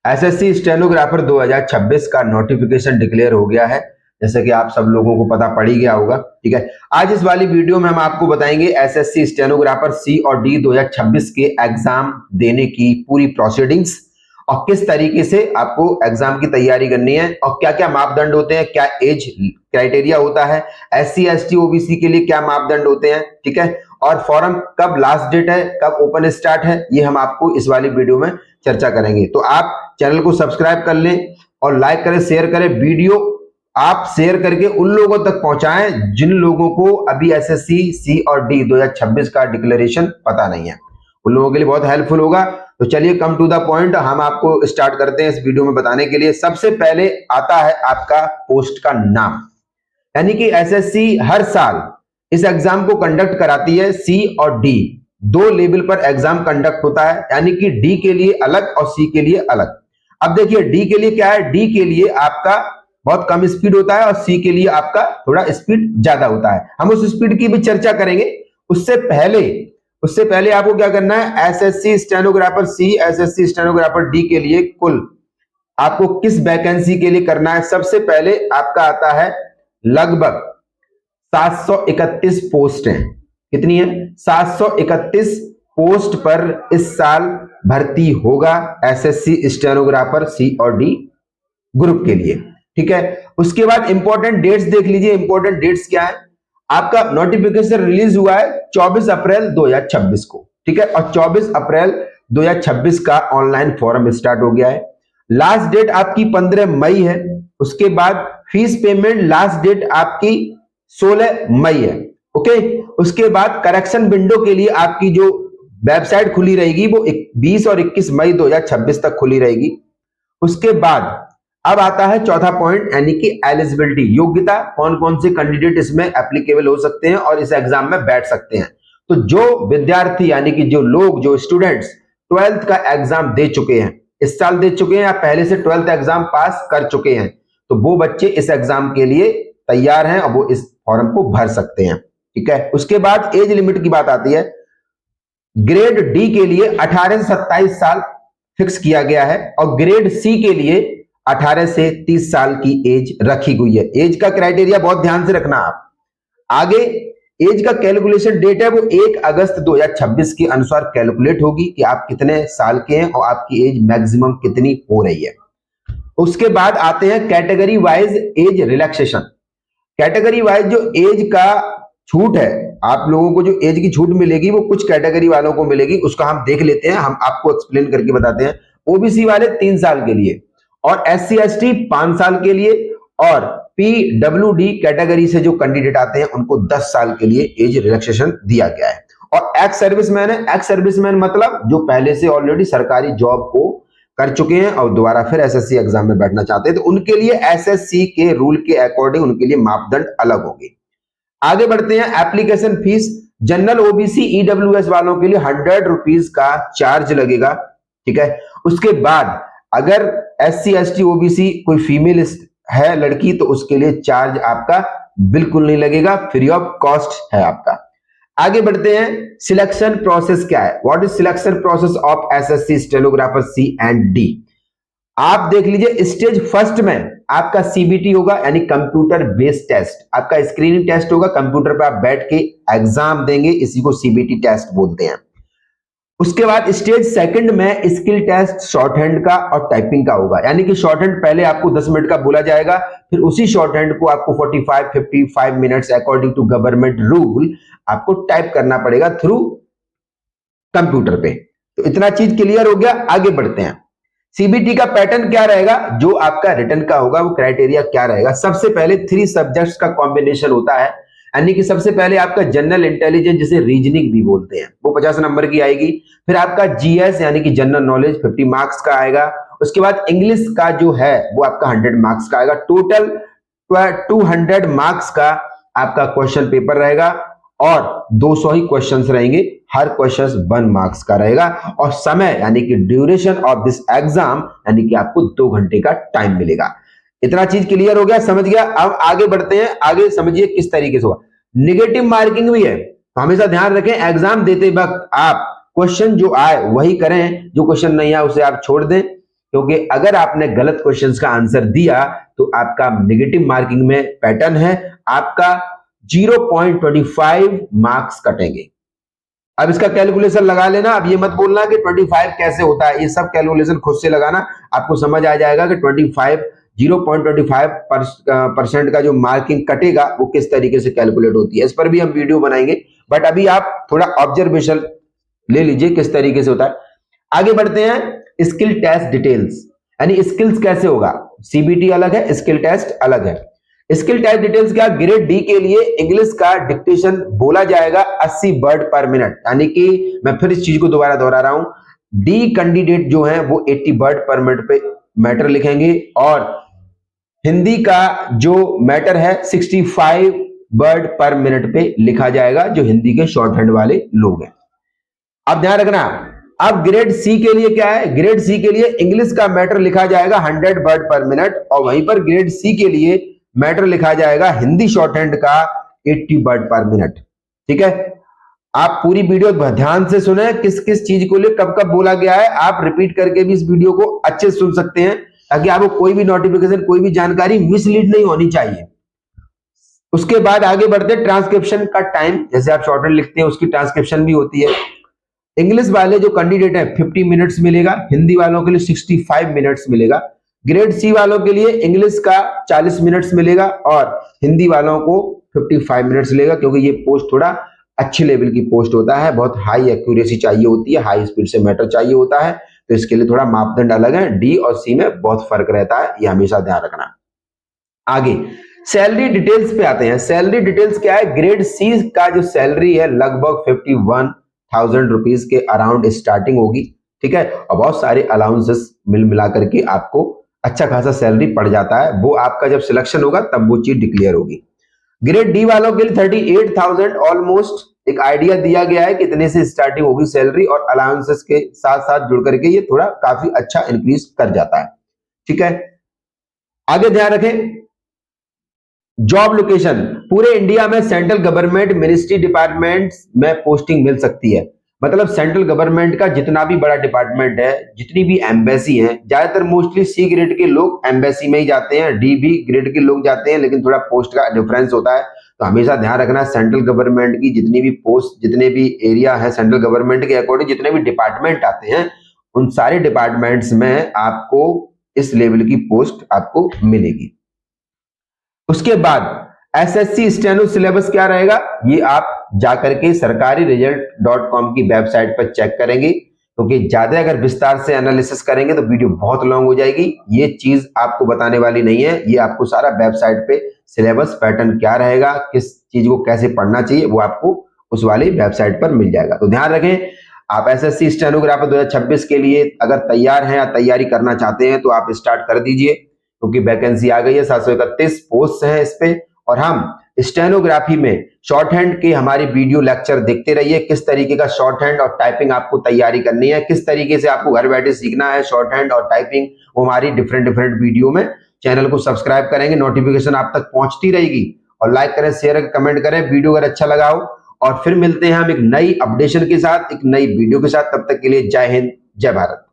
SSC stenographer 2026 का notification declare हो गया है, जैसे कि आप सब लोगों को पता पड़ ही गया होगा। ठीक है, आज इस वाली वीडियो में हम आपको बताएंगे एसएससी स्टेनोग्राफर सी और डी 2026 के एग्जाम देने की पूरी प्रोसीडिंग्स और किस तरीके से आपको एग्जाम की तैयारी करनी है और क्या क्या मापदंड होते हैं, क्या एज क्राइटेरिया होता है, एससी एसटी ओबीसी के लिए क्या मापदंड होते हैं। ठीक है, और फॉर्म कब लास्ट डेट है, कब ओपन स्टार्ट है, ये हम आपको इस वाली वीडियो में चर्चा करेंगे। तो आप चैनल को सब्सक्राइब कर लें और लाइक करें, शेयर करें। वीडियो आप शेयर करके उन लोगों तक पहुंचाएं जिन लोगों को अभी एसएससी सी और डी 2026 का डिक्लेरेशन पता नहीं है, उन लोगों के लिए बहुत हेल्पफुल होगा। तो चलिए कम टू द पॉइंट, हम आपको स्टार्ट करते हैं इस वीडियो में बताने के लिए। सबसे पहले आता है आपका पोस्ट का नाम, यानी कि एसएससी हर साल इस एग्जाम को कंडक्ट कराती है। सी और डी दो लेवल पर एग्जाम कंडक्ट होता है, यानी कि डी के लिए अलग और सी के लिए अलग। अब देखिए डी के लिए क्या है, डी के लिए आपका बहुत कम स्पीड होता है और सी के लिए आपका थोड़ा स्पीड ज्यादा होता है। हम उस स्पीड की भी चर्चा करेंगे। उससे पहले आपको क्या करना है, एसएससी स्टेनोग्राफर सी, एसएससी स्टेनोग्राफर डी के लिए कुल आपको किस वैकेंसी के लिए करना है। सबसे पहले आपका आता है लगभग 731 पोस्ट है। कितनी है? 731 पोस्ट पर इस साल भर्ती होगा एसएससी स्टेनोग्राफर सी और डी ग्रुप के लिए। ठीक है, उसके बाद इंपॉर्टेंट डेट्स देख लीजिए। इंपॉर्टेंट डेट्स क्या है, आपका नोटिफिकेशन रिलीज हुआ है 24 अप्रैल 2026 को। ठीक है, और 24 अप्रैल 2026 का ऑनलाइन फॉर्म स्टार्ट हो गया है। लास्ट डेट आपकी 15 मई है। उसके बाद फीस पेमेंट लास्ट डेट आपकी 16 मई है। ओके, उसके बाद करेक्शन विंडो के लिए आपकी जो वेबसाइट खुली रहेगी वो 20 और 21 मई 2026 तक खुली रहेगी। उसके बाद अब आता है चौथा पॉइंट, यानी कि एलिजिबिलिटी, योग्यता, कौन कौन से कैंडिडेट इसमें एप्लीकेबल हो सकते हैं और इस एग्जाम में बैठ सकते हैं। तो जो विद्यार्थी यानी कि जो लोग, जो स्टूडेंट्स 12th का एग्जाम दे चुके हैं, इस साल दे चुके हैं या पहले से 12th एग्जाम पास कर चुके हैं, तो वो बच्चे इस एग्जाम के लिए तैयार हैं और वो इस फॉर्म को भर सकते हैं। ठीक है, उसके बाद एज लिमिट की बात आती है। ग्रेड डी के लिए 18 से 27 साल फिक्स किया गया है और ग्रेड सी के लिए 18 से 30 साल की एज रखी हुई है। एज का क्राइटेरिया बहुत ध्यान से रखना आप। आगे एज का कैलकुलेशन डेट है वो 1 अगस्त 2026 के अनुसार कैलकुलेट होगी कि आप कितने साल के हैं और आपकी एज मैक्सिमम कितनी हो रही है। उसके बाद आते हैं category wise age relaxation. Category wise जो एज का छूट है, आप लोगों को जो एज की छूट मिलेगी वो कुछ कैटेगरी वालों को मिलेगी, उसका हम देख लेते हैं, हम आपको एक्सप्लेन करके बताते हैं। ओबीसी वाले 3 साल के लिए और एससी एसटी 5 साल के लिए और पीडब्ल्यूडी कैटेगरी से जो कैंडिडेट आते हैं उनको 10 साल के लिए एज रिलैक्सेशन दिया गया है। और एक्स सर्विसमैन है, एक्स सर्विसमैन मतलब जो पहले से ऑलरेडी सरकारी जॉब को कर चुके हैं और दोबारा फिर एसएससी एग्जाम में बैठना चाहते हैं, तो उनके लिए एसएससी के रूल के अकॉर्डिंग उनके लिए मापदंड अलग होंगे। आगे बढ़ते हैं, application fees general OBC EWS वालों के लिए 100 रुपीज का चार्ज लगेगा। ठीक है, उसके बाद अगर एससी एसटी ओबीसी कोई फीमेल है लड़की, तो उसके लिए चार्ज आपका बिल्कुल नहीं लगेगा, फ्री ऑफ कॉस्ट है आपका। आगे बढ़ते हैं, सिलेक्शन प्रोसेस क्या है, what is selection process of SSC stenographer C and D. आप देख लीजिए, स्टेज फर्स्ट में आपका सीबीटी होगा, यानी कंप्यूटर बेस्ड टेस्ट। आपका स्क्रीनिंग टेस्ट होगा, कंप्यूटर पर आप बैठ के एग्जाम देंगे, इसी को सीबीटी टेस्ट बोलते हैं। उसके बाद स्टेज सेकंड में स्किल टेस्ट शॉर्ट हैंड का और टाइपिंग का होगा, यानी कि शॉर्ट हैंड पहले आपको 10 मिनट का बोला जाएगा, फिर उसी शॉर्ट हैंड को आपको 45-55 minutes according to government rule आपको टाइप करना पड़ेगा थ्रू कंप्यूटर पे। तो इतना चीज क्लियर हो गया। आगे बढ़ते हैं, सीबीटी का पैटर्न क्या रहेगा, जो आपका रिटर्न का होगा वो क्राइटेरिया क्या रहेगा। सबसे पहले 3 सब्जेक्ट्स का कॉम्बिनेशन होता है, यानी कि सबसे पहले आपका जनरल इंटेलिजेंस जिसे रीजनिंग भी बोलते हैं वो 50 नंबर की आएगी। फिर आपका जीएस यानी कि जनरल नॉलेज 50 मार्क्स का आएगा। उसके बाद इंग्लिश का जो है वो आपका 100 मार्क्स का आएगा। टोटल 200 मार्क्स का आपका क्वेश्चन पेपर रहेगा और 200 ही क्वेश्चंस रहेंगे, हर क्वेश्चन 1 मार्क्स का रहेगा। और समय यानी कि ड्यूरेशन ऑफ दिस एग्जाम यानी कि आपको 2 घंटे का टाइम मिलेगा। इतना चीज क्लियर हो गया, समझ गया। अब आगे बढ़ते हैं, आगे समझिए किस तरीके से होगा। निगेटिव मार्किंग भी है, तो हमेशा ध्यान रखें एग्जाम देते वक्त आप क्वेश्चन जो आए वही करें, जो क्वेश्चन नहीं आए उसे आप छोड़ दें। क्योंकि अगर आपने गलत क्वेश्चंस का आंसर दिया तो आपका नेगेटिव मार्किंग में पैटर्न है, आपका 0.25 मार्क्स कटेंगे। अब इसका कैलकुलेशन लगा लेना, अब ये मत बोलना कि 25 कैसे होता है, ये सब कैलकुलेशन खुद से लगाना, आपको समझ आ जाएगा कि 0.25% का जो मार्किंग कटेगा वो किस तरीके से कैलकुलेट होती है। इस पर भी हम वीडियो बनाएंगे, बट अभी आप थोड़ा ऑब्जर्वेशन ले लीजिए किस तरीके से होता है। आगे बढ़ते हैं, स्किल टेस्ट डिटेल्स, यानी स्किल्स कैसे होगा। सीबीटी अलग है, स्किल टेस्ट अलग है। स्किल टेस्ट डिटेल्स क्या, ग्रेड डी के लिए इंग्लिश का डिक्टेशन बोला जाएगा 80 वर्ड पर मिनट, यानी कि मैं फिर इस चीज को दोबारा दोहरा रहा हूं, डी कैंडिडेट जो है वो 80 वर्ड पर मिनट पे मैटर लिखेंगे, और हिंदी का जो मैटर है 65 वर्ड पर मिनट पे लिखा जाएगा, जो हिंदी के शॉर्ट हैंड वाले लोग हैं। अब ध्यान रखना, अब ग्रेड सी के लिए क्या है, ग्रेड सी के लिए इंग्लिश का मैटर लिखा जाएगा 100 वर्ड पर मिनट, और वहीं पर ग्रेड सी के लिए मैटर लिखा जाएगा हिंदी शॉर्ट हैंड का 80 वर्ड पर मिनट। ठीक है, आप पूरी वीडियो ध्यान से सुने, किस किस चीज को लिए कब कब बोला गया है, आप रिपीट करके भी इस वीडियो को अच्छे से सुन सकते हैं, ताकि आपको कोई भी नोटिफिकेशन, कोई भी जानकारी मिसलीड नहीं होनी चाहिए। उसके बाद आगे बढ़ते हैं, ट्रांसक्रिप्शन का टाइम, जैसे आप शॉर्ट हैंड लिखते हैं उसकी ट्रांसक्रिप्शन भी होती है। इंग्लिश वाले जो कैंडिडेट है 50 मिनट्स मिलेगा, हिंदी वालों के लिए 65 मिनट्स मिलेगा। ग्रेड सी वालों के लिए इंग्लिश का 40 मिनट्स मिलेगा और हिंदी वालों को 55 मिनट्स मिलेगा, क्योंकि ये पोस्ट थोड़ा अच्छे लेवल की पोस्ट होता है, बहुत हाई एक्यूरेसी चाहिए होती है, हाई स्पीड से मैटर चाहिए होता है, तो इसके लिए थोड़ा मापदंड अलग है। डी और सी में बहुत फर्क रहता है, ये हमेशा ध्यान रखना। आगे सैलरी डिटेल्स पे आते हैं। सैलरी डिटेल्स क्या है, ग्रेड सी का जो सैलरी है लगभग 51,000 रुपीज के अराउंड स्टार्टिंग होगी। ठीक है, और बहुत सारे अलाउंसेस मिला करके आपको अच्छा खासा सैलरी पड़ जाता है, वो आपका जब सिलेक्शन होगा तब वो चीज डिक्लेयर होगी। ग्रेड डी वालों के लिए 38,000 ऑलमोस्ट एक आइडिया दिया गया है कितने से स्टार्टिंग होगी सैलरी, और अलाउंसेस के साथ साथ जुड़ करके ये थोड़ा काफी अच्छा इंक्रीज कर जाता है। ठीक है, आगे ध्यान रखें, जॉब लोकेशन, पूरे इंडिया में सेंट्रल गवर्नमेंट मिनिस्ट्री डिपार्टमेंट में पोस्टिंग मिल सकती है। मतलब सेंट्रल गवर्नमेंट का जितना भी बड़ा डिपार्टमेंट है, जितनी भी एम्बेसी है, ज्यादातर मोस्टली सी ग्रेड के लोग एम्बेसी में ही जाते हैं, डी भी ग्रेड के लोग जाते हैं, लेकिन थोड़ा पोस्ट का डिफरेंस होता है। तो हमेशा ध्यान रखना, सेंट्रल गवर्नमेंट की जितनी भी पोस्ट, जितने भी एरिया है सेंट्रल गवर्नमेंट के अकॉर्डिंग जितने भी डिपार्टमेंट आते हैं, उन सारे डिपार्टमेंट्स में आपको इस लेवल की पोस्ट आपको मिलेगी। उसके बाद एसएससी स्टेनो सिलेबस क्या रहेगा, ये आप जाकर के सरकारी रिजल्ट.com की वेबसाइट पर चेक करेंगे, क्योंकि ज्यादा अगर विस्तार से एनालिसिस करेंगे तो वीडियो बहुत लॉन्ग हो जाएगी। ये चीज आपको बताने वाली नहीं है, ये आपको सारा वेबसाइट पे सिलेबस पैटर्न क्या रहेगा, किस चीज को कैसे पढ़ना चाहिए, वो आपको उस वाली वेबसाइट पर मिल जाएगा। तो ध्यान रखें, आप एसएससी स्टेनोग्राफर 2026 के लिए अगर तैयार हैं या तैयारी करना चाहते हैं तो आप स्टार्ट कर दीजिए, क्योंकि वैकेंसी आ गई है, 731 पोस्ट हैं इस पे। और हम स्टेनोग्राफी में शॉर्ट हैंड के हमारी वीडियो लेक्चर देखते रहिए, किस तरीके का शॉर्ट हैंड और टाइपिंग आपको तैयारी करनी है, किस तरीके से आपको घर बैठे सीखना है शॉर्ट हैंड और टाइपिंग, वो हमारी डिफरेंट वीडियो में। चैनल को सब्सक्राइब करेंगे, नोटिफिकेशन आप तक पहुंचती रहेगी, और लाइक करें, शेयर करें, कमेंट करें वीडियो अगर अच्छा लगा हो। और फिर मिलते हैं हम एक नई अपडेशन के साथ, एक नई वीडियो के साथ, तब तक के लिए जय हिंद, जय भारत।